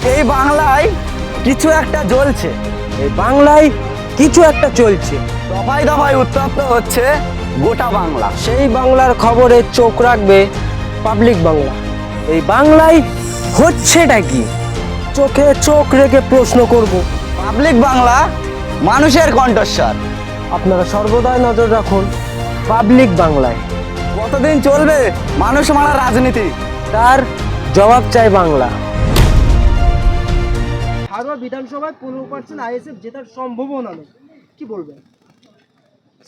এই বাংলায় কিছু একটা জ্বলছে, এই বাংলায় কিছু একটা চলছে। দফায় দফায় উত্তপ্ত হচ্ছে গোটা বাংলা। সেই বাংলার খবরে চোখ রাখবে পাবলিক বাংলা। এই বাংলায় হচ্ছেটা কি, চোখে চোখ রেখে প্রশ্ন করব। পাবলিক বাংলা, মানুষের কণ্ঠস্বর। আপনারা সর্বদাই নজর রাখুন পাবলিক বাংলায়। কতদিন চলবে মানুষ মারা রাজনীতি? তার জবাব চাই বাংলা। হারোয়া বিধানসভায় 15% আইএসএফ জেতার সম্ভাবনা নেই, কি বলবেন?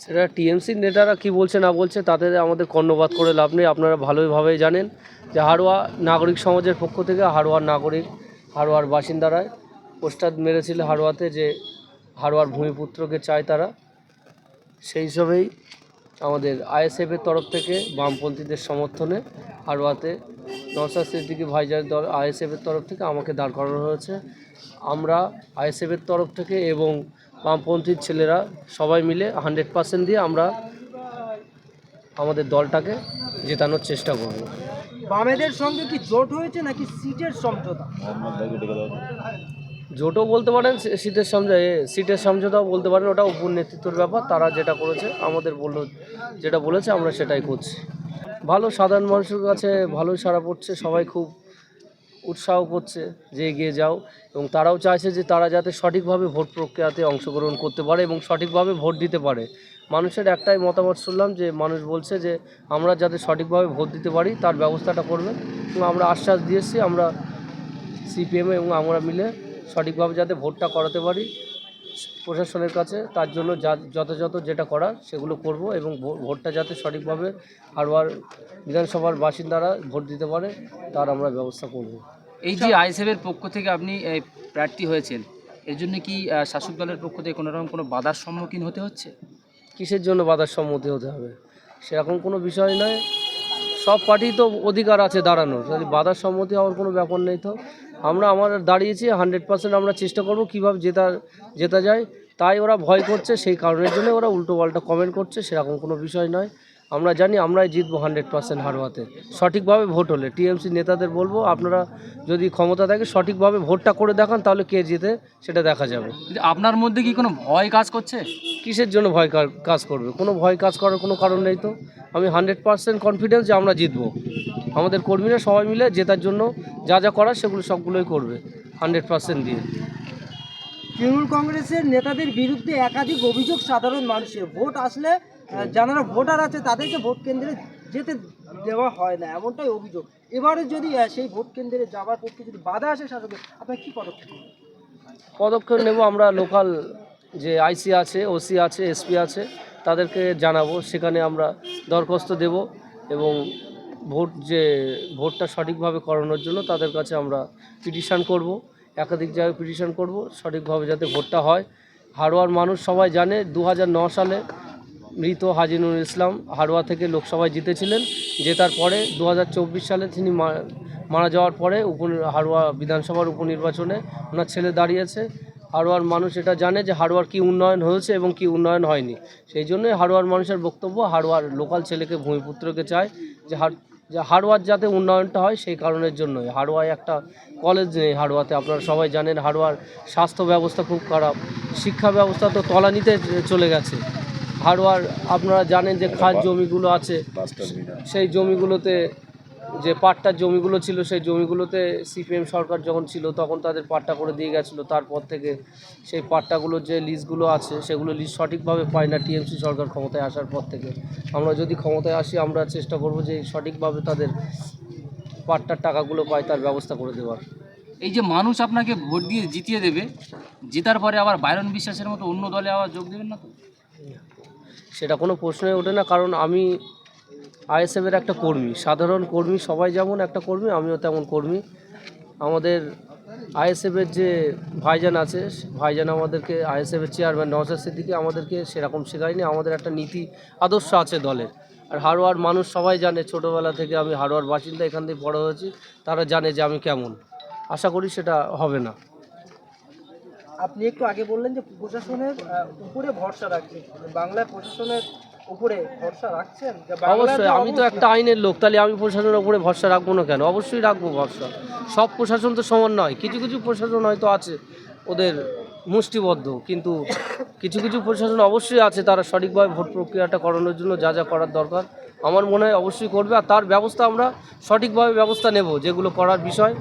সেটা টিএমসির নেতারা কি বলছে না বলছে তাতে আমাদের কর্ণপাত করে লাভ নেই। আপনারা ভালোইভাবেই জানেন যে হাড়োয়া নাগরিক সমাজের পক্ষ থেকে হাড়োয়ার বাসিন্দারা পোস্টার মেরেছিল হাড়োয়াতে যে হাড়োয়ার ভূমিপুত্রকে চায় তারা। সেই হিসাবেই আমাদের আইএসএফের তরফ থেকে বামপন্থীদের সমর্থনে হাড়োয়াতে নওশাদ সিদ্দিকী ভাইজানের দল আইএসএফের তরফ থেকে আমাকে দাঁড় করানো হয়েছে। আমরা আইএসএফের তরফ থেকে এবং বামপন্থীর ছেলেরা সবাই মিলে 100% দিয়ে আমরা আমাদের দলটাকে জেতানোর চেষ্টা করব। বামেদের সঙ্গে কি জোট হয়েছে নাকি সিটের সমঝোতা? জোটও বলতে পারেন, সিটের সমঝোতাও বলতে পারেন। ওটা উপর নেতৃত্বের ব্যাপার, তারা যেটা করেছে আমাদের যেটা বলেছে আমরা সেটাই করছি। ভালো, সাধারণ মানুষের কাছে ভালোই সাড়া পড়ছে, সবাই খুব উৎসাহ করছে যে এগিয়ে যাও, এবং তারাও চাইছে যে তারা যাতে সঠিকভাবে ভোট প্রক্রিয়াতে অংশগ্রহণ করতে পারে এবং সঠিকভাবে ভোট দিতে পারে। মানুষের একটাই মতামত শুনলাম যে মানুষ বলছে যে আমরা যাতে সঠিকভাবে ভোট দিতে পারি তার ব্যবস্থাটা করবেন, এবং আমরা আশ্বাস দিয়েছি আমরা সিপিএম এবং আমরা মিলে সঠিকভাবে যাতে ভোটটা করাতে পারি প্রশাসনের কাছে, তার জন্য যথাযথ যেটা করার সেগুলো করব, এবং ভোটটা যাতে সঠিকভাবে হাড়োয়ার বিধানসভার বাসিন্দারা ভোট দিতে পারে তার আমরা ব্যবস্থা করব। এই যে আইএসএফের পক্ষ থেকে আপনি প্রার্থী হয়েছেন, এর জন্য কি শাসক দলের পক্ষ থেকে কোনোরকম কোনো বাধার সম্মুখীন হতে হচ্ছে? কিসের জন্য বাধার সম্মতি হতে হবে? সেরকম কোনো বিষয় নয়, সব পার্টি তো অধিকার আছে দাঁড়ানোর, যদি বাধার সম্মতি হওয়ার কোনো ব্যাপার নেই। তো আমরা দাঁড়িয়েছি 100%, আমরা চেষ্টা করব কীভাবে জেতা যায়। তাই ওরা ভয় করছে, সেই কারণের জন্য ওরা উল্টোপাল্টা কমেন্ট করছে, সেরকম কোনো বিষয় নয়। আমরা জানি আমরাই জিতবো 100% হাড়োয়াতে, সঠিকভাবে ভোট হলে। টিএমসি নেতাদের বলবো আপনারা যদি ক্ষমতা থাকে সঠিকভাবে ভোটটা করে দেখান, তাহলে কে জিতে সেটা দেখা যাবে। আপনার মধ্যে কি কোনো ভয় কাজ করছে? কিসের জন্য ভয় কাজ করবে? কোনো ভয় কাজ করার কোনো কারণ নেই তো। আমি 100% কনফিডেন্স যে আমরা জিতবো। আমাদের কর্মীরা সবাই মিলে জেতার জন্য যা যা করার সেগুলো সবগুলোই করবে 100% দিয়ে। তৃণমূল কংগ্রেসের নেতাদের বিরুদ্ধে একাধিক অভিযোগ সাধারণ মানুষের। ভোট আসলে যারা ভোটার আছে তাদেরকে ভোট কেন্দ্রে যেতে দেওয়া হয় না, এমনটাই অভিযোগ। এবারে যদি সেই ভোট কেন্দ্রে যাওয়ার পক্ষে যদি বাধা আসে শাসকের, আপনার কী পদক্ষেপ নেবেন? পদক্ষেপ নেব, আমরা লোকাল যে আইসি আছে, ওসি আছে, এসপি আছে তাদেরকে জানাবো, সেখানে আমরা দরখাস্ত দেব, এবং ভোটটা সঠিকভাবে করানোর জন্য তাদের কাছে আমরা পিটিশন করব, একাধিক জায়গায় পিটিশন করব সঠিকভাবে যাতে ভোটটা হয়। হাড়োয়ার মানুষ সবাই জানে 2009 সালে মৃত হাজী নুরুল ইসলাম হাড়োয়া থেকে লোকসভায় জিতেছিলেন। জেতার পরে 2024 সালে তিনি মারা যাওয়ার পরে হাড়োয়া বিধানসভার উপনির্বাচনে ওনার ছেলে দাঁড়িয়েছে। হাড়োয়ার মানুষ এটা জানে যে হাড়োয়ার কী উন্নয়ন হয়েছে এবং কী উন্নয়ন হয়নি। সেই জন্যই হাড়োয়ার মানুষের বক্তব্য হাড়োয়ার লোকাল ছেলেকে ভূমিপুত্রকে চায়, যে হাড়োয়ার যাতে উন্নয়নটা হয় সেই কারণের জন্যই। হাড়োয়ায় একটা কলেজ নেই হাড়োয়াতে, আপনারা সবাই জানেন। হাড়োয়ার স্বাস্থ্য ব্যবস্থা খুব খারাপ, শিক্ষা ব্যবস্থা তো তলানিতে চলে গেছে। হাড়োয়ার আপনারা জানেন যে খাস জমিগুলো আছে, সেই জমিগুলোতে যে পাট্টার জমিগুলো ছিল সেই জমিগুলোতে সিপিএম সরকার যখন ছিল তখন তাদের পাট্টা করে দিয়ে গেছিলো। তারপর থেকে সেই পাট্টাগুলোর যে লিস্টগুলো আছে সেগুলো লিস্ট সঠিকভাবে পায় না টিএমসি সরকার ক্ষমতায় আসার পর থেকে। আমরা যদি ক্ষমতায় আসি আমরা চেষ্টা করব যে সঠিকভাবে তাদের পাট্টার টাকাগুলো পায় তার ব্যবস্থা করে দেওয়ার। এই যে মানুষ আপনাকে ভোট দিয়ে জিতিয়ে দেবে, জেতার পরে আবার বাইরন বিশ্বাসের মতো অন্য দলে আবার যোগ দেবেন না তো? সেটা কোনো প্রশ্নই ওঠে না, কারণ আমি আইএসএফের একটা কর্মী, সাধারণ কর্মী, সবাই যেমন একটা কর্মী আমিও তেমন কর্মী। আমাদের আইএসএফের যে ভাইজান আছে, ভাইজান আমাদেরকে, আইএসএফের চেয়ারম্যান নওশাদ সিদ্দিকী আমাদেরকে সেরকম শেখায়নি। আমাদের একটা নীতি আদর্শ আছে দলের। আর হাড়োয়ার মানুষ সবাই জানে, ছোটোবেলা থেকে আমি হাড়োয়ার বাসিন্দা, এখান থেকে বড় হয়েছি, তারা জানে যে আমি কেমন। আশা করি সেটা হবে না। আপনি একটু আগে বললেন যে প্রশাসনের উপরে ভরসা রাখছে, বাংলায় প্রশাসনের উপরে ভরসা রাখছেন যে বাংলার অবশ্যই, যে আমি তো অবস্থা- একটা আইনের লোক, তাহলে আমি প্রশাসনের উপরে ভরসা রাখবো না কেন? অবশ্যই রাখবো ভরসা। সব প্রশাসন তো সমান নয়, কিছু কিছু প্রশাসন হয়তো আছে ওদের মুষ্টিবদ্ধ, কিন্তু কিছু কিছু প্রশাসন অবশ্যই আছে তারা সঠিকভাবে ভোট প্রক্রিয়াটা করানোর জন্য যা যা করার দরকার আমার মনে হয় অবশ্যই করবে, আর তার ব্যবস্থা আমরা সঠিকভাবে ব্যবস্থা নেব, যেগুলো করার বিষয়,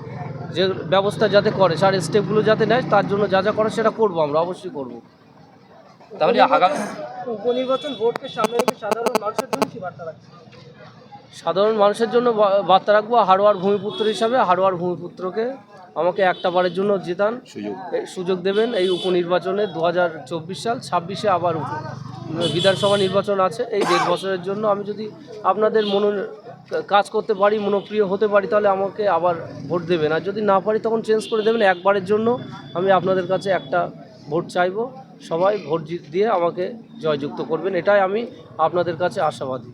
যে ব্যবস্থা যাতে করে, সার স্টেপগুলো যাতে নেয়, তার জন্য যা যা করার সেটা করবো, আমরা অবশ্যই করব। তাহলে আগামী উপনির্বাচন ভোটকে সামনে রেখে সাধারণ মানুষের জন্য কি বার্তা রাখছেন? সাধারণ মানুষের জন্য বার্তা রাখবো, হাড়োয়ার ভূমিপুত্র হিসাবে হাড়োয়ার ভূমিপুত্রকে আমাকে একটা বারের জন্য জেতান, সুযোগ দেবেন। এই উপনির্বাচনে 2024 সাল 26-এ আবার বিধানসভা নির্বাচন আছে, এই 1.5 বছরের জন্য আমি যদি আপনাদের কাজ করতে পারি, মনোপ্রিয় হতে পারি, তাহলে আমাকে আবার ভোট দেবেন, আর যদি না পারি তখন চেঞ্জ করে দেবেন। একবারের জন্য আমি আপনাদের কাছে একটা ভোট চাইবো, সবাই ভোট দিয়ে আমাকে জয়যুক্ত করবেন, এটাই আমি আপনাদের কাছে আশাবাদী।